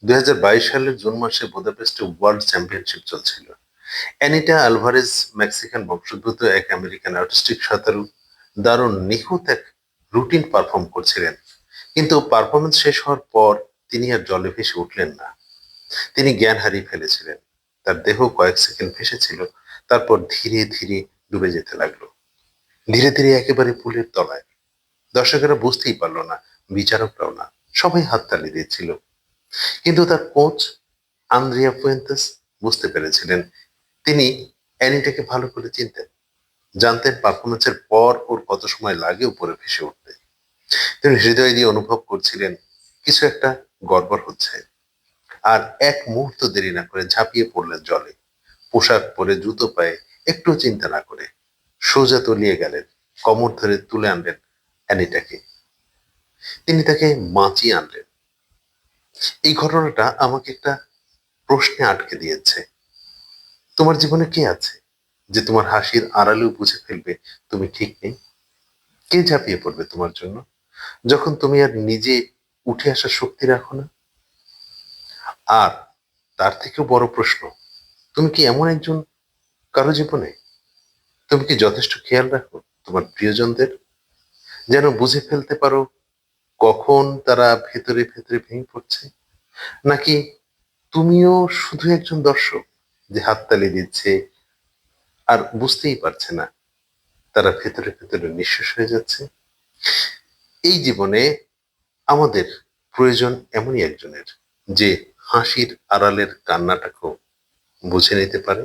2022 সালের জুন মাসে বুদাপেস্টে world championship চলছিল। অ্যানিটা আলভারেজ মেক্সিকান বংশোদ্ভূত এক আমেরিকান আর্টিস্টিক সাঁতারু দারুণ নিখুঁত এক রুটিন পারফর্ম করছিলেন। কিন্তু পারফরমেন্স শেষ হওয়ার পর তিনি আর জলে ভেসে উঠলেন না। তিনি জ্ঞান হারিয়ে ফেলেছিলেন। তার দেহ কয়েক সেকেন্ড ভেসেছিল, তারপর ধীরে ধীরে ডুবে যেতে লাগলো। ধীরে ধীরে একেবারে পুলের তলায়। দর্শকেরা বুঝতেই পারলো না, বিচারকরাও না, সবাই হাততালি দিচ্ছিল। কিন্তু তার কোচ আন্দ্রিয়া ফুয়েন্তেস বুঝতে পেরেছিলেন। তিনি অ্যানিটাকে ভালো করে চিনতেন, জানতেন পারফরমেন্সের পর ওর কত সময় লাগে উপরে ভেসে উঠতে। তিনি হৃদয় দিয়ে অনুভব করছিলেন কিছু একটা গড়বড় হচ্ছে। আর এক মুহূর্ত দেরি না করে ঝাঁপিয়ে পড়লেন জলে। পোশাক পরে, জুতো পায়ে, একটু চিন্তা না করে সোজা তলিয়ে গেলেন। কোমর ধরে তুলে আনলেন অ্যানিটাকে। তিনি তাকে বাঁচিয়ে আনলেন। এই ঘটনাটা আমাকে একটা প্রশ্নে আটকে দিয়েছে। তোমার জীবনে কে আছে যে তোমার হাসির আড়ালেও বুঝে ফেলবে তুমি ঠিক নেই? কে ঝাঁপিয়ে পড়বে তোমার জন্য যখন তুমি আর নিজে উঠে আসার শক্তি রাখো না? আর তার থেকেও বড় প্রশ্ন, তুমি কি এমন একজন কারো জীবনে? তুমি কি যথেষ্ট খেয়াল রাখো তোমার প্রিয়জনদের, যেন বুঝে ফেলতে পারো কখন তারা ভেতরে ভেতরে ভেঙে পড়ছে? নাকি তুমিও শুধু একজন দর্শক যে হাততালি দিচ্ছে আর বুঝতেই পারছে না তারা ভেতরে ভেতরে নিঃশেষ হয়ে যাচ্ছে? এই জীবনে আমাদের প্রয়োজন এমনই একজনের, যে হাসির আড়ালের কান্নাটাকেও বুঝে নিতে পারে।